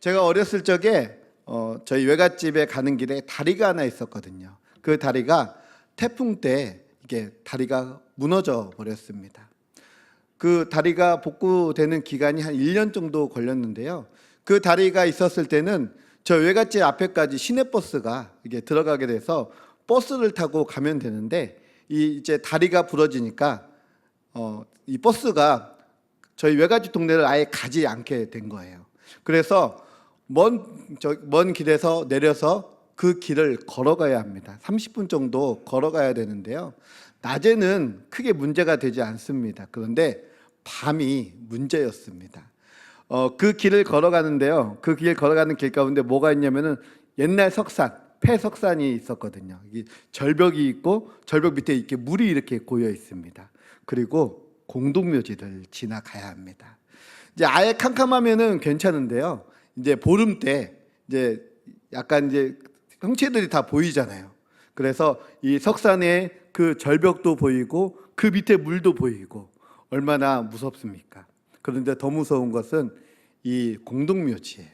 제가 어렸을 적에 저희 외갓집에 가는 길에 다리가 하나 있었거든요. 그 다리가 태풍 때 이게 다리가 무너져 버렸습니다. 그 다리가 복구되는 기간이 한 1년 정도 걸렸는데요. 그 다리가 있었을 때는 저 외갓집 앞에까지 시내버스가 이게 들어가게 돼서 버스를 타고 가면 되는데 이제 다리가 부러지니까 이 버스가 저희 외갓집 동네를 아예 가지 않게 된 거예요. 그래서 먼 길에서 내려서 그 길을 걸어가야 합니다. 30분 정도 걸어가야 되는데요. 낮에는 크게 문제가 되지 않습니다. 그런데 밤이 문제였습니다. 그 길을 걸어가는데요. 그 길 걸어가는 길 가운데 뭐가 있냐면은 옛날 석산, 폐석산이 있었거든요. 절벽이 있고 절벽 밑에 이렇게 물이 이렇게 고여 있습니다. 그리고 공동묘지를 지나가야 합니다. 이제 아예 캄캄하면은 괜찮은데요. 이제 보름 때 이제 약간 이제 형체들이 다 보이잖아요. 그래서 이 석산의 그 절벽도 보이고 그 밑에 물도 보이고 얼마나 무섭습니까? 그런데 더 무서운 것은 이 공동묘지예요.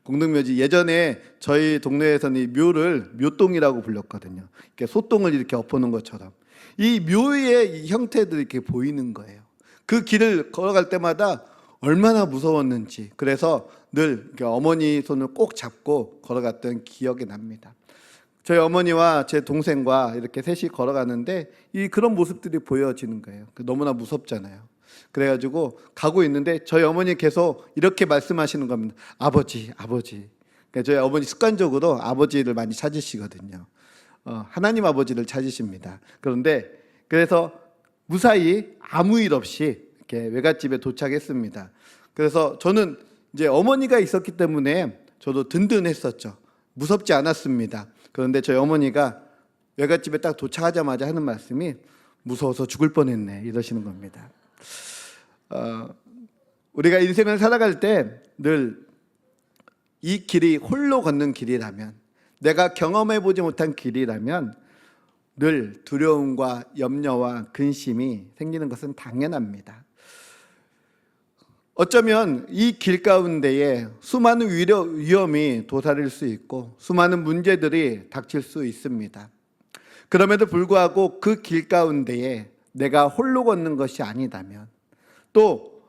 공동묘지, 예전에 저희 동네에서는 이 묘를 묘똥이라고 불렀거든요. 이렇게 소똥을 이렇게 엎어놓은 것처럼 이 묘의 이 형태들이 이렇게 보이는 거예요. 그 길을 걸어갈 때마다 얼마나 무서웠는지, 그래서 늘 이렇게 어머니 손을 꼭 잡고 걸어갔던 기억이 납니다. 저희 어머니와 제 동생과 이렇게 셋이 걸어가는데 그런 모습들이 보여지는 거예요. 너무나 무섭잖아요. 그래가지고 가고 있는데 저희 어머니 계속 이렇게 말씀하시는 겁니다. 아버지, 아버지. 그러니까 저희 어머니 습관적으로 아버지를 많이 찾으시거든요. 하나님 아버지를 찾으십니다. 그래서 무사히 아무 일 없이 이렇게 외갓집에 도착했습니다. 그래서 저는 이제 어머니가 있었기 때문에 저도 든든했었죠. 무섭지 않았습니다. 그런데 저희 어머니가 외갓집에 딱 도착하자마자 하는 말씀이 무서워서 죽을 뻔했네 이러시는 겁니다. 우리가 인생을 살아갈 때 늘 이 길이 홀로 걷는 길이라면, 내가 경험해보지 못한 길이라면 늘 두려움과 염려와 근심이 생기는 것은 당연합니다. 어쩌면 이 길 가운데에 수많은 위험이 도사릴 수 있고 수많은 문제들이 닥칠 수 있습니다. 그럼에도 불구하고 그 길 가운데에 내가 홀로 걷는 것이 아니다면, 또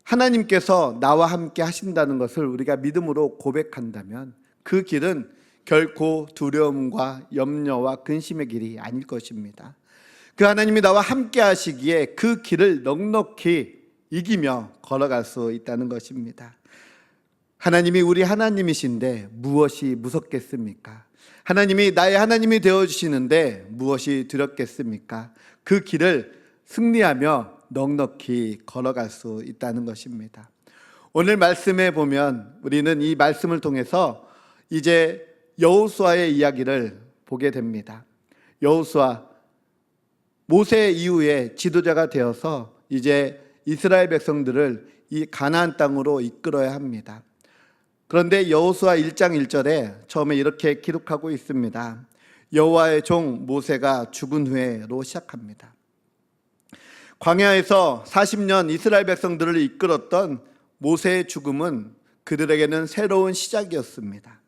하나님께서 나와 함께 하신다는 것을 우리가 믿음으로 고백한다면 그 길은 결코 두려움과 염려와 근심의 길이 아닐 것입니다. 그 하나님이 나와 함께 하시기에 그 길을 넉넉히 이기며 걸어갈 수 있다는 것입니다. 하나님이 우리 하나님이신데 무엇이 무섭겠습니까? 하나님이 나의 하나님이 되어주시는데 무엇이 두렵겠습니까? 그 길을 승리하며 넉넉히 걸어갈 수 있다는 것입니다. 오늘 말씀에 보면 우리는 이 말씀을 통해서 이제 여호수아의 이야기를 보게 됩니다. 여호수아, 모세 이후에 지도자가 되어서 이제 이스라엘 백성들을 이 가나안 땅으로 이끌어야 합니다. 그런데 여호수아 1장 1절에 처음에 이렇게 기록하고 있습니다. 여호와의 종 모세가 죽은 후에로 시작합니다. 광야에서 40년 이스라엘 백성들을 이끌었던 모세의 죽음은 그들에게는 새로운 시작이었습니다.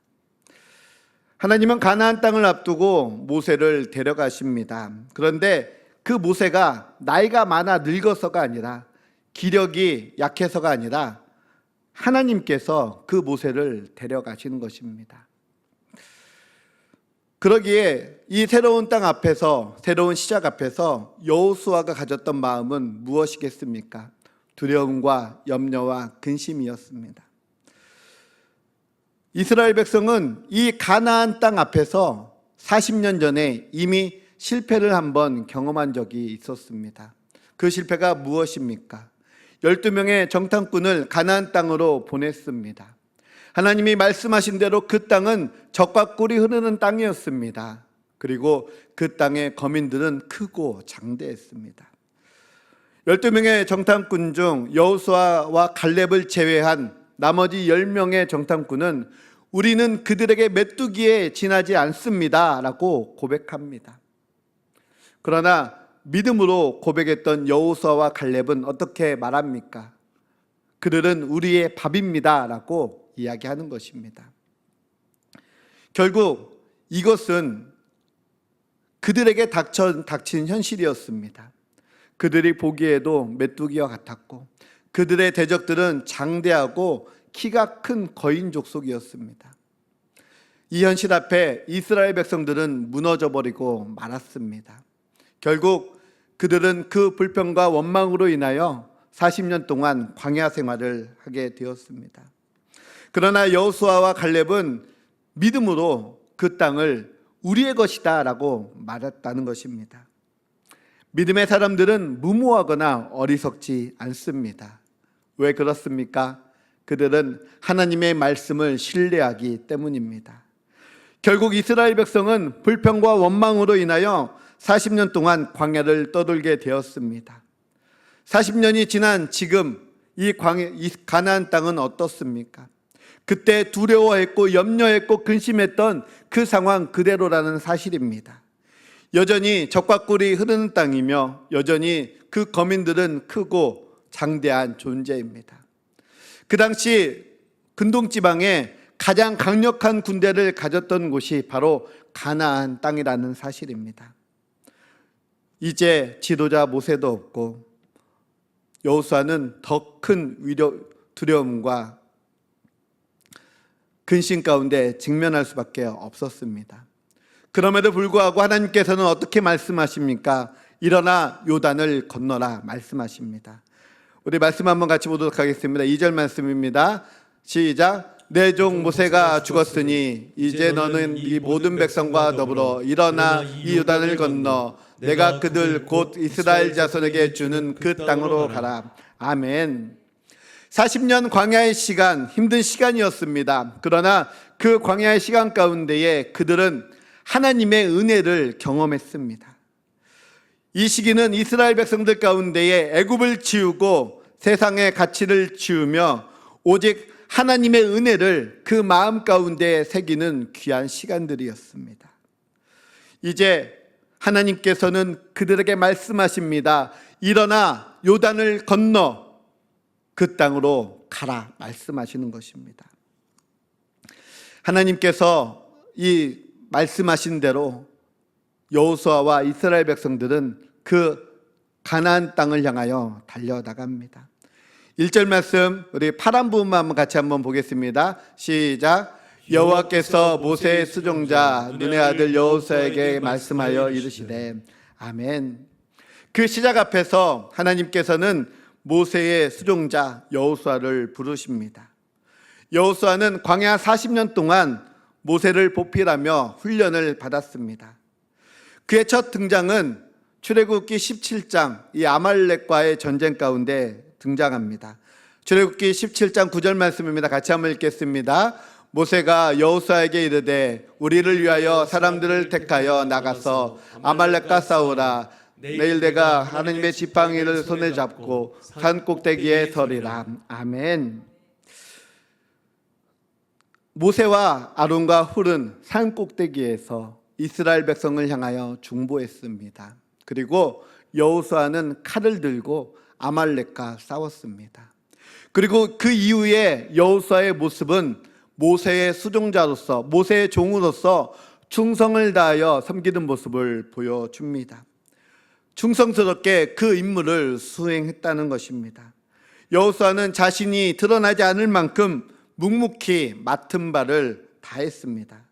하나님은 가나안 땅을 앞두고 모세를 데려가십니다. 그런데 그 모세가 나이가 많아 늙어서가 아니라, 기력이 약해서가 아니라 하나님께서 그 모세를 데려가시는 것입니다. 그러기에 이 새로운 땅 앞에서, 새로운 시작 앞에서 여호수아가 가졌던 마음은 무엇이겠습니까? 두려움과 염려와 근심이었습니다. 이스라엘 백성은 이 가나안 땅 앞에서 40년 전에 이미 실패를 한번 경험한 적이 있었습니다. 그 실패가 무엇입니까? 12명의 정탐꾼을 가나안 땅으로 보냈습니다. 하나님이 말씀하신 대로 그 땅은 젖과 꿀이 흐르는 땅이었습니다. 그리고 그 땅의 거민들은 크고 장대했습니다. 12명의 정탐꾼 중 여호수아와 갈렙을 제외한 나머지 10명의 정탐꾼은 우리는 그들에게 메뚜기에 지나지 않습니다 라고 고백합니다. 그러나 믿음으로 고백했던 여호수아와 갈렙은 어떻게 말합니까? 그들은 우리의 밥입니다 라고 이야기하는 것입니다. 결국 이것은 그들에게 닥친 현실이었습니다. 그들이 보기에도 메뚜기와 같았고 그들의 대적들은 장대하고 키가 큰 거인 족속이었습니다. 이 현실 앞에 이스라엘 백성들은 무너져 버리고 말았습니다. 결국 그들은 그 불평과 원망으로 인하여 40년 동안 광야 생활을 하게 되었습니다. 그러나 여호수아와 갈렙은 믿음으로 그 땅을 우리의 것이다 라고 말했다는 것입니다. 믿음의 사람들은 무모하거나 어리석지 않습니다. 왜 그렇습니까? 그들은 하나님의 말씀을 신뢰하기 때문입니다. 결국 이스라엘 백성은 불평과 원망으로 인하여 40년 동안 광야를 떠돌게 되었습니다. 40년이 지난 지금 이 가나안 땅은 어떻습니까? 그때 두려워했고 염려했고 근심했던 그 상황 그대로라는 사실입니다. 여전히 적과 꿀이 흐르는 땅이며 여전히 그 거민들은 크고 장대한 존재입니다. 그 당시 근동지방에 가장 강력한 군대를 가졌던 곳이 바로 가나안 땅이라는 사실입니다. 이제 지도자 모세도 없고 여호수아는 더 큰 두려움과 근심 가운데 직면할 수밖에 없었습니다. 그럼에도 불구하고 하나님께서는 어떻게 말씀하십니까? 일어나 요단을 건너라 말씀하십니다. 우리 말씀 한번 같이 보도록 하겠습니다. 2절 말씀입니다. 시작. 내 종 모세가 죽었으니 이제 너는 이 모든 백성과 더불어 일어나 이 요단을 건너 내가 그들 곧 이스라엘 자손에게 주는 그 땅으로 가라. 아멘. 40년 광야의 시간, 힘든 시간이었습니다. 그러나 그 광야의 시간 가운데에 그들은 하나님의 은혜를 경험했습니다. 이 시기는 이스라엘 백성들 가운데에 애굽을 지우고 세상의 가치를 지우며 오직 하나님의 은혜를 그 마음 가운데 새기는 귀한 시간들이었습니다. 이제 하나님께서는 그들에게 말씀하십니다. 일어나 요단을 건너 그 땅으로 가라 말씀하시는 것입니다. 하나님께서 이 말씀하신 대로 여호수아와 이스라엘 백성들은 그 가나안 땅을 향하여 달려나갑니다. 1절 말씀 우리 파란 부분만 한번 같이 한번 보겠습니다. 시작. 여호와께서 모세의 수종자 눈의 아들 여호수아에게 말씀하여 이르시되. 아멘. 그 시작 앞에서 하나님께서는 모세의 수종자 여호수아를 부르십니다. 여호수아는 광야 40년 동안 모세를 보필하며 훈련을 받았습니다. 그의 첫 등장은 출애굽기 17장 이 아말렉과의 전쟁 가운데 등장합니다. 출애굽기 17장 9절 말씀입니다. 같이 한번 읽겠습니다. 모세가 여호수아에게 이르되 우리를 위하여 사람들을 택하여 나가서 아말렉과 싸우라. 내일 내가 하나님의 지팡이를 손에 잡고 산 꼭대기에 서리라. 아멘. 모세와 아론과 훌은 산 꼭대기에서 이스라엘 백성을 향하여 중보했습니다. 그리고 여호수아는 칼을 들고 아말렉과 싸웠습니다. 그리고 그 이후에 여호수아의 모습은 모세의 수종자로서 모세의 종으로서 충성을 다하여 섬기는 모습을 보여줍니다. 충성스럽게 그 임무를 수행했다는 것입니다. 여호수아는 자신이 드러나지 않을 만큼 묵묵히 맡은 바를 다했습니다.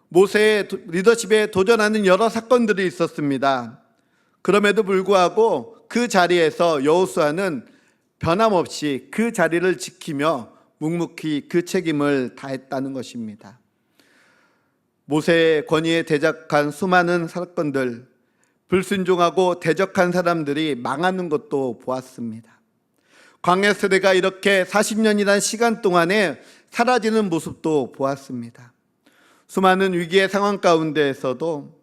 모세의 리더십에 도전하는 여러 사건들이 있었습니다. 그럼에도 불구하고 그 자리에서 여호수아는 변함없이 그 자리를 지키며 묵묵히 그 책임을 다했다는 것입니다. 모세의 권위에 대적한 수많은 사건들, 불순종하고 대적한 사람들이 망하는 것도 보았습니다. 광야 세대가 이렇게 40년이란 시간 동안에 사라지는 모습도 보았습니다. 수많은 위기의 상황 가운데에서도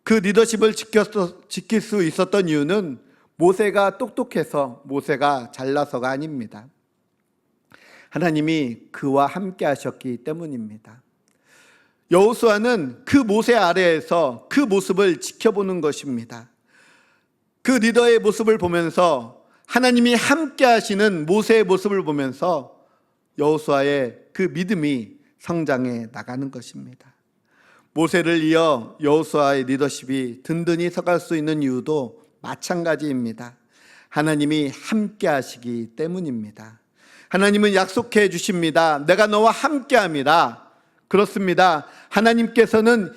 그 리더십을 지킬 수 있었던 이유는 모세가 똑똑해서 모세가 잘나서가 아닙니다. 하나님이 그와 함께 하셨기 때문입니다. 여호수아는 그 모세 아래에서 그 모습을 지켜보는 것입니다. 그 리더의 모습을 보면서 하나님이 함께 하시는 모세의 모습을 보면서 여호수아의 그 믿음이 성장해 나가는 것입니다. 모세를 이어 여호수아의 리더십이 든든히 서갈 수 있는 이유도 마찬가지입니다. 하나님이 함께 하시기 때문입니다. 하나님은 약속해 주십니다. 내가 너와 함께 합니다. 그렇습니다. 하나님께서는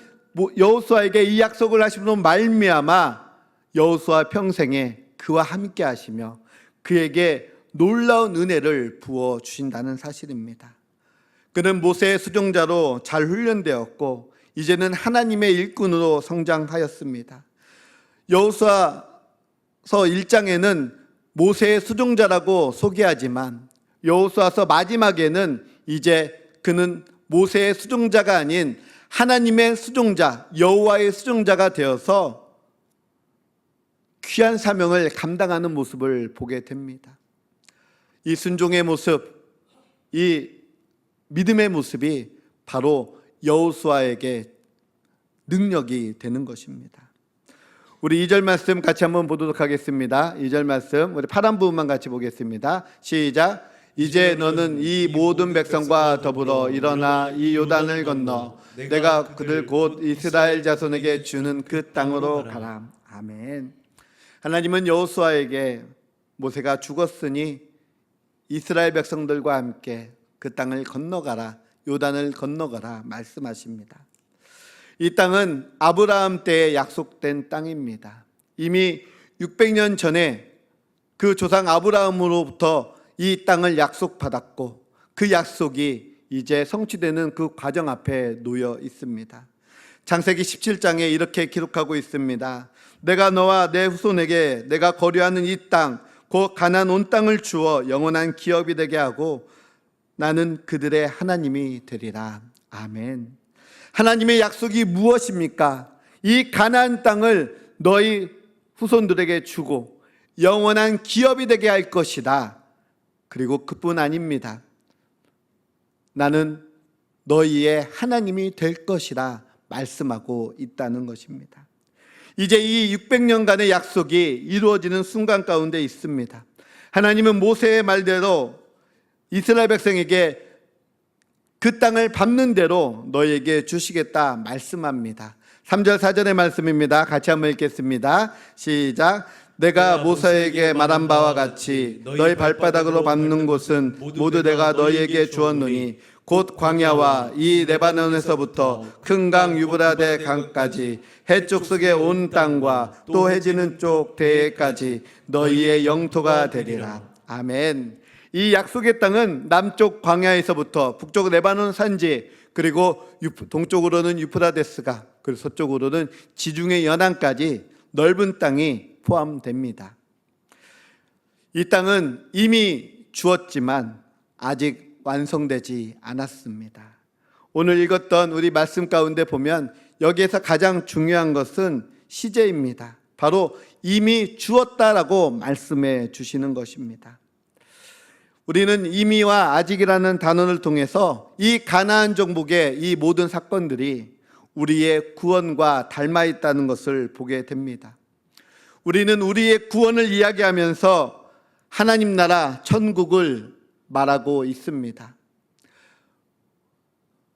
여호수아에게 이 약속을 하심으로 말미암아 여호수아 평생에 그와 함께 하시며 그에게 놀라운 은혜를 부어 주신다는 사실입니다. 그는 모세의 수종자로 잘 훈련되었고 이제는 하나님의 일꾼으로 성장하였습니다. 여호수아서 1장에는 모세의 수종자라고 소개하지만 여호수아서 마지막에는 이제 그는 모세의 수종자가 아닌 하나님의 수종자, 여호와의 수종자가 되어서 귀한 사명을 감당하는 모습을 보게 됩니다. 이 순종의 모습, 이 믿음의 모습이 바로 여호수아에게 능력이 되는 것입니다. 우리 2절 말씀 같이 한번 보도록 하겠습니다. 2절 말씀 우리 파란 부분만 같이 보겠습니다. 시작. 이제 너는 이 모든 백성과 더불어 일어나 이 요단을 건너 내가 그들 곧 이스라엘 자손에게 주는 그 땅으로 가라. 아멘. 하나님은 여호수아에게 모세가 죽었으니 이스라엘 백성들과 함께 그 땅을 건너가라, 요단을 건너가라 말씀하십니다. 이 땅은 아브라함 때에 약속된 땅입니다. 이미 600년 전에 그 조상 아브라함으로부터 이 땅을 약속받았고 그 약속이 이제 성취되는 그 과정 앞에 놓여 있습니다. 창세기 17장에 이렇게 기록하고 있습니다. 내가 너와 내 후손에게 내가 거류하는 이 땅, 곧 가나안 온 땅을 주어 영원한 기업이 되게 하고 나는 그들의 하나님이 되리라. 아멘. 하나님의 약속이 무엇입니까? 이 가나안 땅을 너희 후손들에게 주고 영원한 기업이 되게 할 것이다. 그리고 그뿐 아닙니다. 나는 너희의 하나님이 될 것이라 말씀하고 있다는 것입니다. 이제 이 600년간의 약속이 이루어지는 순간 가운데 있습니다. 하나님은 모세의 말대로 이스라엘 백성에게 그 땅을 밟는 대로 너희에게 주시겠다 말씀합니다. 3절 4절의 말씀입니다. 같이 한번 읽겠습니다. 시작. 내가 모세에게 말한 바와 같이 너희 발바닥으로 밟는 곳은 모두 내가 너희에게 주었노니 곧 광야와 이 레바논에서부터 큰 강 유브라데 강까지 해쪽 속의 온 땅과 또 해지는 쪽 대해까지 너희의 영토가 되리라. 아멘. 이 약속의 땅은 남쪽 광야에서부터 북쪽 레바논 산지 그리고 동쪽으로는 유프라데스가 그리고 서쪽으로는 지중해 연안까지 넓은 땅이 포함됩니다. 이 땅은 이미 주었지만 아직 완성되지 않았습니다. 오늘 읽었던 우리 말씀 가운데 보면 여기에서 가장 중요한 것은 시제입니다. 바로 이미 주었다라고 말씀해 주시는 것입니다. 우리는 이미와 아직이라는 단어를 통해서 이 가나안 정복의 이 모든 사건들이 우리의 구원과 닮아 있다는 것을 보게 됩니다. 우리는 우리의 구원을 이야기하면서 하나님 나라 천국을 말하고 있습니다.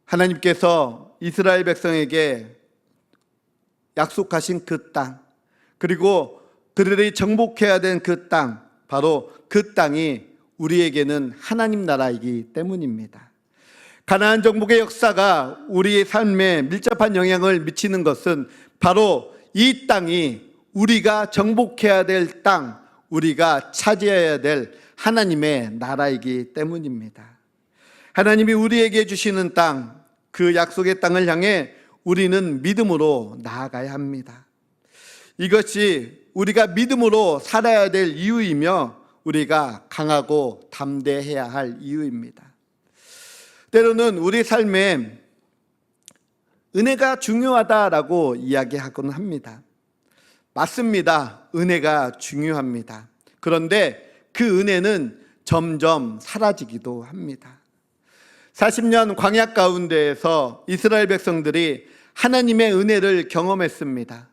하나님께서 이스라엘 백성에게 약속하신 그 땅, 그리고 그들이 정복해야 된 그 땅, 바로 그 땅이 우리에게는 하나님 나라이기 때문입니다. 가나안 정복의 역사가 우리의 삶에 밀접한 영향을 미치는 것은 바로 이 땅이 우리가 정복해야 될 땅, 우리가 차지해야 될 하나님의 나라이기 때문입니다. 하나님이 우리에게 주시는 땅, 그 약속의 땅을 향해 우리는 믿음으로 나아가야 합니다. 이것이 우리가 믿음으로 살아야 될 이유이며 우리가 강하고 담대해야 할 이유입니다. 때로는 우리 삶에 은혜가 중요하다라고 이야기하곤 합니다. 맞습니다. 은혜가 중요합니다. 그런데 그 은혜는 점점 사라지기도 합니다. 40년 광야 가운데에서 이스라엘 백성들이 하나님의 은혜를 경험했습니다.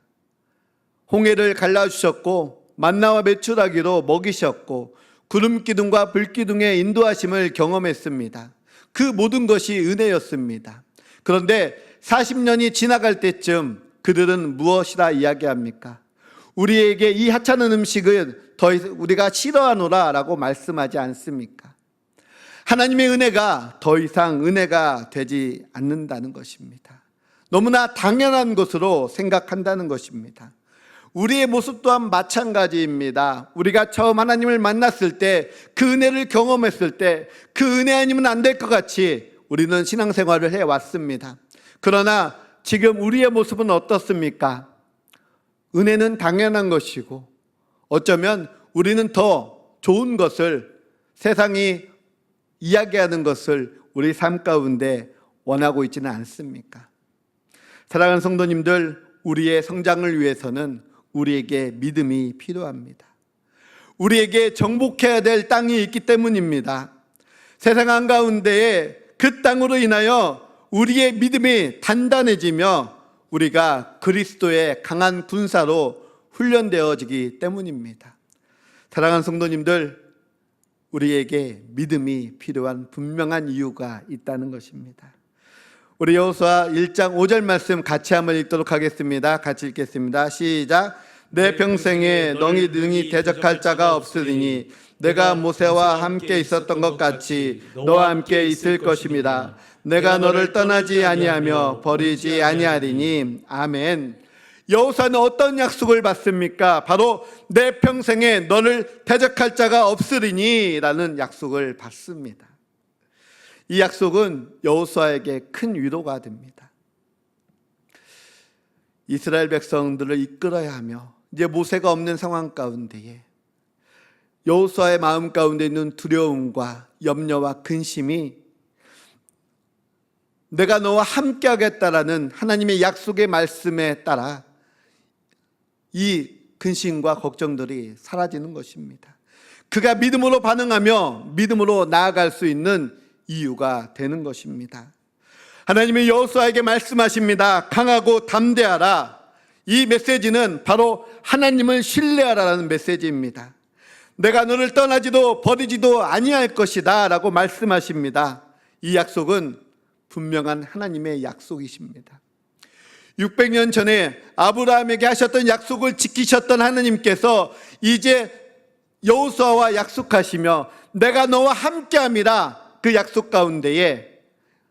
홍해를 갈라주셨고 만나와 메추라기로 먹이셨고 구름 기둥과 불 기둥의 인도하심을 경험했습니다. 그 모든 것이 은혜였습니다. 그런데 40년이 지나갈 때쯤 그들은 무엇이라 이야기합니까? 우리에게 이 하찮은 음식을 더 우리가 싫어하노라 라고 말씀하지 않습니까? 하나님의 은혜가 더 이상 은혜가 되지 않는다는 것입니다. 너무나 당연한 것으로 생각한다는 것입니다. 우리의 모습 또한 마찬가지입니다. 우리가 처음 하나님을 만났을 때, 그 은혜를 경험했을 때, 그 은혜 아니면 안 될 것 같이 우리는 신앙생활을 해왔습니다. 그러나 지금 우리의 모습은 어떻습니까? 은혜는 당연한 것이고 어쩌면 우리는 더 좋은 것을, 세상이 이야기하는 것을 우리 삶 가운데 원하고 있지는 않습니까? 사랑하는 성도님들, 우리의 성장을 위해서는 우리에게 믿음이 필요합니다. 우리에게 정복해야 될 땅이 있기 때문입니다. 세상 한가운데에 그 땅으로 인하여 우리의 믿음이 단단해지며 우리가 그리스도의 강한 군사로 훈련되어지기 때문입니다. 사랑하는 성도님들, 우리에게 믿음이 필요한 분명한 이유가 있다는 것입니다. 우리 여호수아 1장 5절 말씀 같이 한번 읽도록 하겠습니다. 같이 읽겠습니다. 시작. 내 평생에 너희 능히 대적할 자가 없으리니 내가 모세와 함께 있었던 것 같이 너와 함께 있을 것입니다. 내가 너를 떠나지 아니하며 버리지 아니하리니. 아멘. 여호수아는 어떤 약속을 받습니까? 바로 내 평생에 너를 대적할 자가 없으리니 라는 약속을 받습니다. 이 약속은 여호수아에게 큰 위로가 됩니다. 이스라엘 백성들을 이끌어야 하며 이제 모세가 없는 상황 가운데에 여호수아의 마음 가운데 있는 두려움과 염려와 근심이 내가 너와 함께 하겠다라는 하나님의 약속의 말씀에 따라 이 근심과 걱정들이 사라지는 것입니다. 그가 믿음으로 반응하며 믿음으로 나아갈 수 있는 이유가 되는 것입니다. 하나님이 여호수아에게 말씀하십니다. 강하고 담대하라. 이 메시지는 바로 하나님을 신뢰하라는 메시지입니다. 내가 너를 떠나지도 버리지도 아니할 것이다 라고 말씀하십니다. 이 약속은 분명한 하나님의 약속이십니다. 600년 전에 아브라함에게 하셨던 약속을 지키셨던 하나님께서 이제 여호수아와 약속하시며 내가 너와 함께함이라 그 약속 가운데에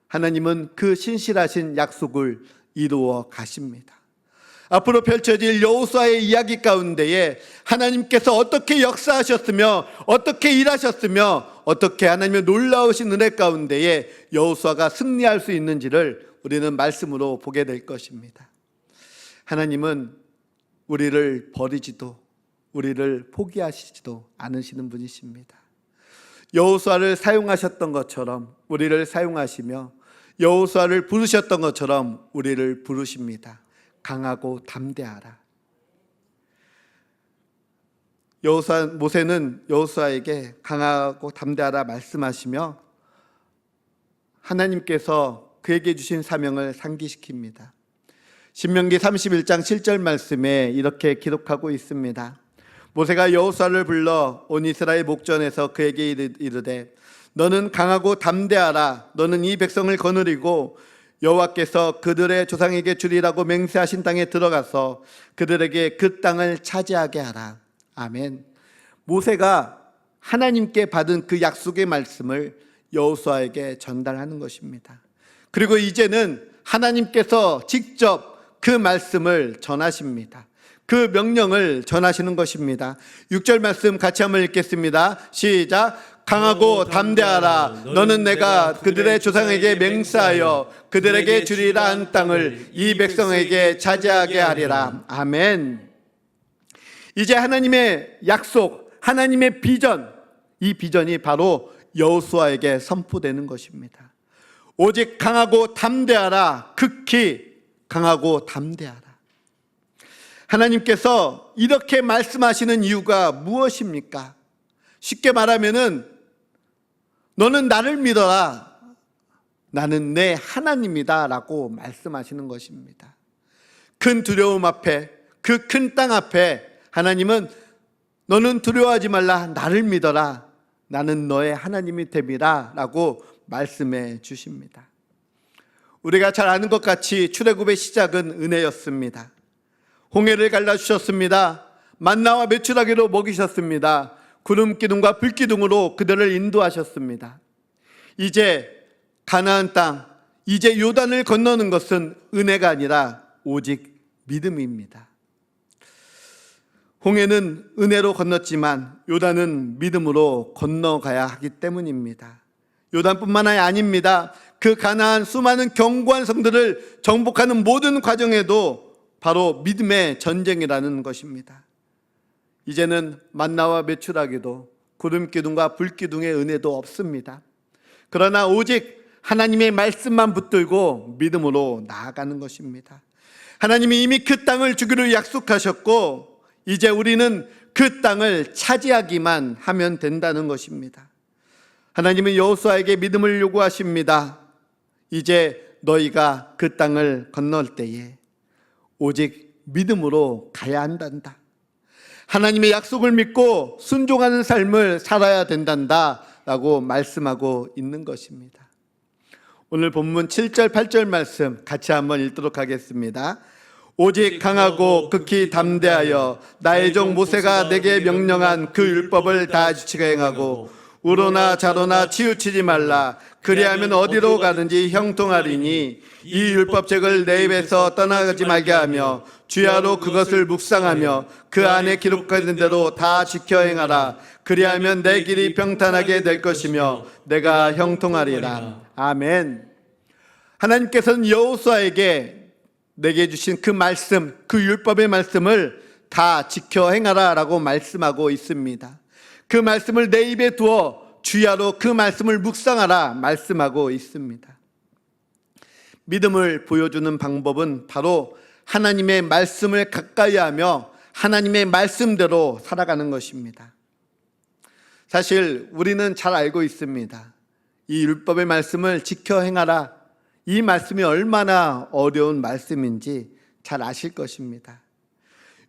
하나님은 그 신실하신 약속을 이루어 가십니다. 앞으로 펼쳐질 여호수아의 이야기 가운데에 하나님께서 어떻게 역사하셨으며 어떻게 일하셨으며 어떻게 하나님의 놀라우신 은혜 가운데에 여호수아가 승리할 수 있는지를 우리는 말씀으로 보게 될 것입니다. 하나님은 우리를 버리지도 우리를 포기하시지도 않으시는 분이십니다. 여호수아를 사용하셨던 것처럼 우리를 사용하시며 여호수아를 부르셨던 것처럼 우리를 부르십니다. 강하고 담대하라. 모세는 여호수아에게 강하고 담대하라 말씀하시며 하나님께서 그에게 주신 사명을 상기시킵니다. 신명기 31장 7절 말씀에 이렇게 기록하고 있습니다. 모세가 여호수아를 불러 온 이스라엘 목전에서 그에게 이르되 너는 강하고 담대하라. 너는 이 백성을 거느리고 여호와께서 그들의 조상에게 주리라고 맹세하신 땅에 들어가서 그들에게 그 땅을 차지하게 하라. 아멘. 모세가 하나님께 받은 그 약속의 말씀을 여호수아에게 전달하는 것입니다. 그리고 이제는 하나님께서 직접 그 말씀을 전하십니다. 그 명령을 전하시는 것입니다. 6절 말씀 같이 한번 읽겠습니다. 시작. 강하고 담대하라. 너는 내가 그들의 조상에게 맹세하여 그들에게 주리라 한 땅을 이 백성에게 차지하게 하리라. 아멘. 이제 하나님의 약속, 하나님의 비전, 이 비전이 바로 여호수아에게 선포되는 것입니다. 오직 강하고 담대하라. 극히 강하고 담대하라. 하나님께서 이렇게 말씀하시는 이유가 무엇입니까? 쉽게 말하면은 너는 나를 믿어라. 나는 내 하나님이다 라고 말씀하시는 것입니다. 큰 두려움 앞에, 그 큰 땅 앞에 하나님은 너는 두려워하지 말라. 나를 믿어라. 나는 너의 하나님이 됨이라 라고 말씀해 주십니다. 우리가 잘 아는 것 같이 출애굽의 시작은 은혜였습니다. 홍해를 갈라주셨습니다. 만나와 메추라기로 먹이셨습니다. 구름 기둥과 불 기둥으로 그들을 인도하셨습니다. 이제 가나안 땅, 이제 요단을 건너는 것은 은혜가 아니라 오직 믿음입니다. 홍해는 은혜로 건넜지만 요단은 믿음으로 건너가야 하기 때문입니다. 요단뿐만 아닙니다. 그 가나안 수많은 견고한 성들을 정복하는 모든 과정에도 바로 믿음의 전쟁이라는 것입니다. 이제는 만나와 메추라기도 구름 기둥과 불 기둥의 은혜도 없습니다. 그러나 오직 하나님의 말씀만 붙들고 믿음으로 나아가는 것입니다. 하나님이 이미 그 땅을 주기로 약속하셨고 이제 우리는 그 땅을 차지하기만 하면 된다는 것입니다. 하나님은 여호수아에게 믿음을 요구하십니다. 이제 너희가 그 땅을 건널 때에 오직 믿음으로 가야 한단다. 하나님의 약속을 믿고 순종하는 삶을 살아야 된단다 라고 말씀하고 있는 것입니다. 오늘 본문 7절 8절 말씀 같이 한번 읽도록 하겠습니다. 오직 강하고 극히 담대하여 나의 종 모세가 내게 명령한 그 율법을 다 지키게 행하고 우로나 좌로나 치우치지 말라. 그리하면 어디로 가든지 형통하리니 이 율법책을 내 입에서 떠나가지 말게 하며 주야로 그것을 묵상하며 그 안에 기록된 대로 다 지켜 행하라. 그리하면 내 길이 평탄하게 될 것이며 내가 형통하리라. 아멘. 하나님께서는 여호수아에게 내게 주신 그 말씀, 그 율법의 말씀을 다 지켜 행하라 라고 말씀하고 있습니다. 그 말씀을 내 입에 두어 주야로 그 말씀을 묵상하라 말씀하고 있습니다. 믿음을 보여주는 방법은 바로 하나님의 말씀을 가까이 하며 하나님의 말씀대로 살아가는 것입니다. 사실 우리는 잘 알고 있습니다. 이 율법의 말씀을 지켜 행하라, 이 말씀이 얼마나 어려운 말씀인지 잘 아실 것입니다.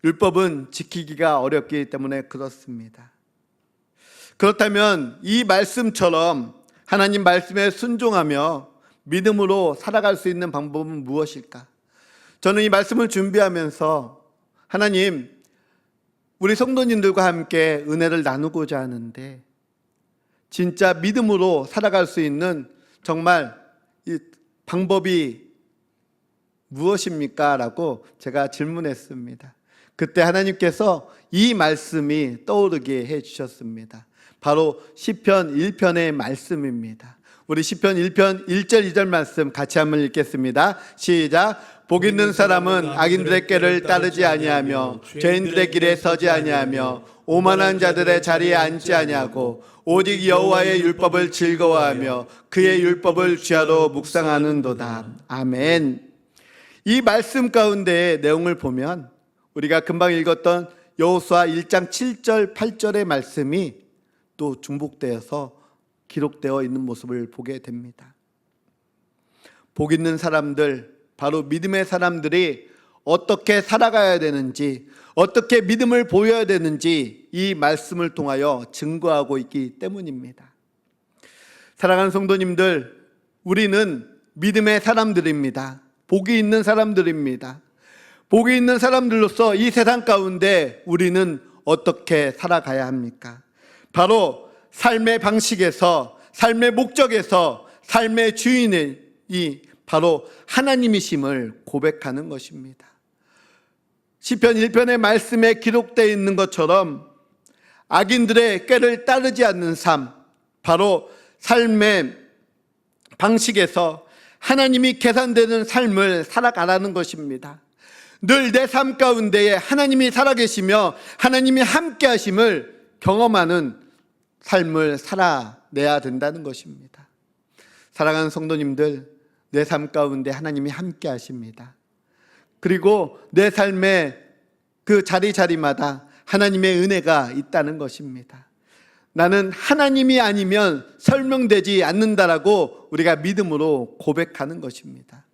율법은 지키기가 어렵기 때문에 그렇습니다. 그렇다면 이 말씀처럼 하나님 말씀에 순종하며 믿음으로 살아갈 수 있는 방법은 무엇일까? 저는 이 말씀을 준비하면서 하나님, 우리 성도님들과 함께 은혜를 나누고자 하는데 진짜 믿음으로 살아갈 수 있는 정말 이 방법이 무엇입니까? 라고 제가 질문했습니다. 그때 하나님께서 이 말씀이 떠오르게 해주셨습니다. 바로 시편 1편의 말씀입니다. 우리 시편 1편 1절 2절 말씀 같이 한번 읽겠습니다. 시작. 복 있는 사람은 악인들의 꾀를 따르지 아니하며 죄인들의 길에 서지 아니하며 오만한 자들의 자리에 앉지 아니하고 오직 여호와의 율법을 즐거워하며 그의 율법을 주야로 묵상하는도다. 아멘. 이 말씀 가운데의 내용을 보면 우리가 금방 읽었던 여호수아 1장 7절 8절의 말씀이 또 중복되어서 기록되어 있는 모습을 보게 됩니다. 복 있는 사람들, 바로 믿음의 사람들이 어떻게 살아가야 되는지, 어떻게 믿음을 보여야 되는지 이 말씀을 통하여 증거하고 있기 때문입니다. 사랑하는 성도님들, 우리는 믿음의 사람들입니다. 복이 있는 사람들입니다. 복이 있는 사람들로서 이 세상 가운데 우리는 어떻게 살아가야 합니까? 바로 삶의 방식에서, 삶의 목적에서, 삶의 주인이 바로 하나님이심을 고백하는 것입니다. 시편 1편의 말씀에 기록되어 있는 것처럼 악인들의 꾀를 따르지 않는 삶, 바로 삶의 방식에서 하나님이 계산되는 삶을 살아가라는 것입니다. 늘 내 삶 가운데에 하나님이 살아계시며 하나님이 함께 하심을 경험하는 삶을 살아내야 된다는 것입니다. 사랑하는 성도님들, 내 삶 가운데 하나님이 함께 하십니다. 그리고 내 삶의 그 자리자리마다 하나님의 은혜가 있다는 것입니다. 나는 하나님이 아니면 설명되지 않는다라고 우리가 믿음으로 고백하는 것입니다.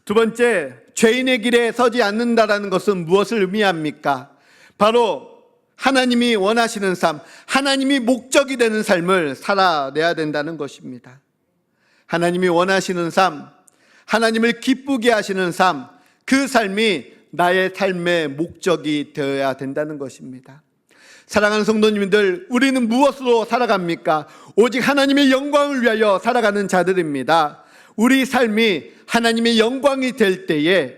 두 번째, 죄인의 길에 서지 않는다라는 것은 무엇을 의미합니까? 바로 하나님이 원하시는 삶, 하나님이 목적이 되는 삶을 살아내야 된다는 것입니다. 하나님이 원하시는 삶, 하나님을 기쁘게 하시는 삶, 그 삶이 나의 삶의 목적이 되어야 된다는 것입니다. 사랑하는 성도님들, 우리는 무엇으로 살아갑니까? 오직 하나님의 영광을 위하여 살아가는 자들입니다. 우리 삶이 하나님의 영광이 될 때에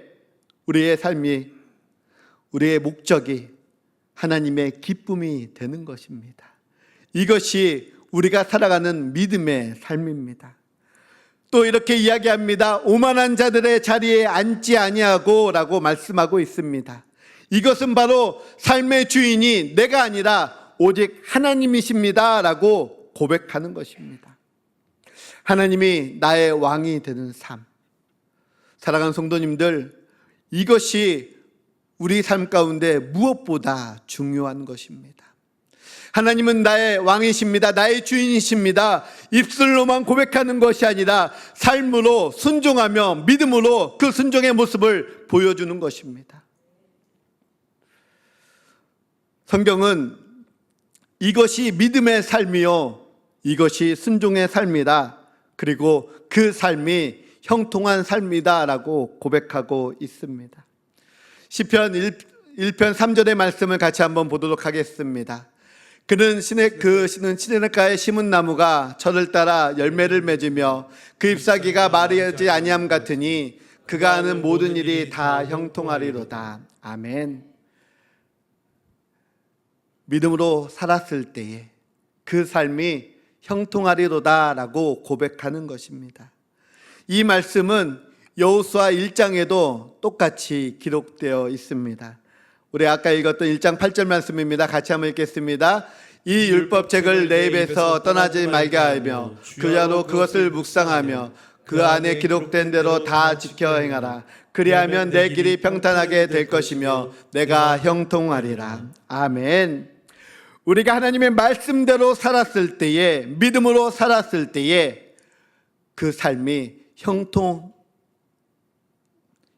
우리의 삶이, 우리의 목적이 하나님의 기쁨이 되는 것입니다. 이것이 우리가 살아가는 믿음의 삶입니다. 또 이렇게 이야기합니다. 오만한 자들의 자리에 앉지 아니하고 라고 말씀하고 있습니다. 이것은 바로 삶의 주인이 내가 아니라 오직 하나님이십니다 라고 고백하는 것입니다. 하나님이 나의 왕이 되는 삶. 사랑하는 성도님들, 이것이 우리 삶 가운데 무엇보다 중요한 것입니다. 하나님은 나의 왕이십니다. 나의 주인이십니다. 입술로만 고백하는 것이 아니라 삶으로 순종하며 믿음으로 그 순종의 모습을 보여주는 것입니다. 성경은 이것이 믿음의 삶이요, 이것이 순종의 삶이다, 그리고 그 삶이 형통한 삶이다 라고 고백하고 있습니다. 시편 1편 3절의 말씀을 같이 한번 보도록 하겠습니다. 그는 시냇가에 심은 나무가 철을 따라 열매를 맺으며 그 잎사귀가 마르지 아니함 같으니 그가 하는 모든 일이 다 형통하리로다. 아멘. 믿음으로 살았을 때에 그 삶이 형통하리로다 라고 고백하는 것입니다. 이 말씀은 여호수아 1장에도 똑같이 기록되어 있습니다. 우리 아까 읽었던 1장 8절 말씀입니다. 같이 한번 읽겠습니다. 이 율법책을 내 입에서 떠나지 말게 하며 그야로 그것을 묵상하며 그 안에 기록된 대로 다 지켜 행하라. 그리하면 내 길이 평탄하게 될 것이며 내가 형통하리라. 아멘. 우리가 하나님의 말씀대로 살았을 때에, 믿음으로 살았을 때에 그 삶이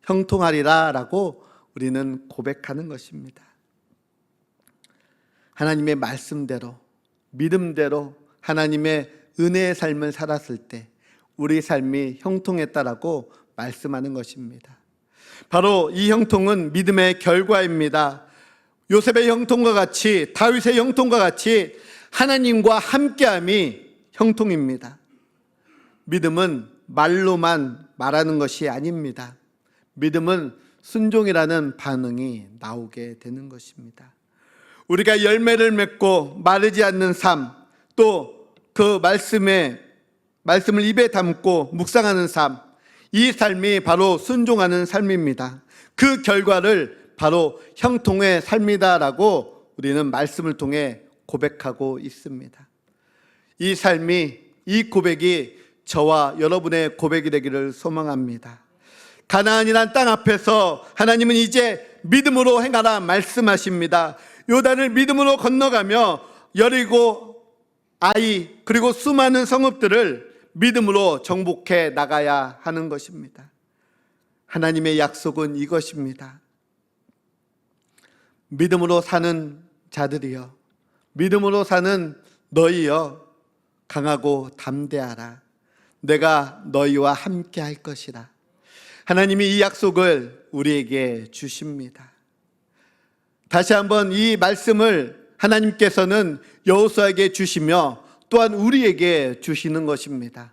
형통하리라 라고 우리는 고백하는 것입니다. 하나님의 말씀대로, 믿음대로 하나님의 은혜의 삶을 살았을 때 우리 삶이 형통했다라고 말씀하는 것입니다. 바로 이 형통은 믿음의 결과입니다. 요셉의 형통과 같이, 다윗의 형통과 같이 하나님과 함께함이 형통입니다. 믿음은 말로만 말하는 것이 아닙니다. 믿음은 순종이라는 반응이 나오게 되는 것입니다. 우리가 열매를 맺고 마르지 않는 삶, 또 그 말씀을 입에 담고 묵상하는 삶, 이 삶이 바로 순종하는 삶입니다. 그 결과를 바로 형통의 삶이다라고 우리는 말씀을 통해 고백하고 있습니다. 이 삶이, 이 고백이 저와 여러분의 고백이 되기를 소망합니다. 가나안이란 땅 앞에서 하나님은 이제 믿음으로 행하라 말씀하십니다. 요단을 믿음으로 건너가며 여리고, 아이, 그리고 수많은 성읍들을 믿음으로 정복해 나가야 하는 것입니다. 하나님의 약속은 이것입니다. 믿음으로 사는 자들이여, 믿음으로 사는 너희여, 강하고 담대하라. 내가 너희와 함께 할 것이라. 하나님이 이 약속을 우리에게 주십니다. 다시 한번 이 말씀을 하나님께서는 여호수아에게 주시며 또한 우리에게 주시는 것입니다.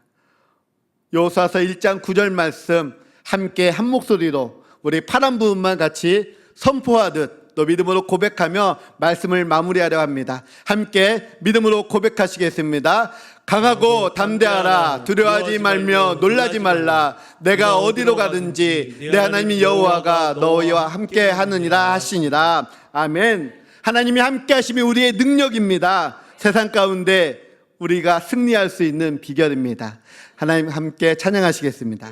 여호수아서 1장 9절 말씀 함께 한 목소리로 우리 파란 부분만 같이 선포하듯 또 믿음으로 고백하며 말씀을 마무리하려 합니다. 함께 믿음으로 고백하시겠습니다. 강하고 담대하라. 두려워하지 말며 놀라지 말라. 내가 어디로 가든지 내 하나님 여호와가 너희와 함께 하느니라 하시니라. 아멘. 하나님이 함께 하심이 우리의 능력입니다. 세상 가운데 우리가 승리할 수 있는 비결입니다. 하나님 함께 찬양하시겠습니다.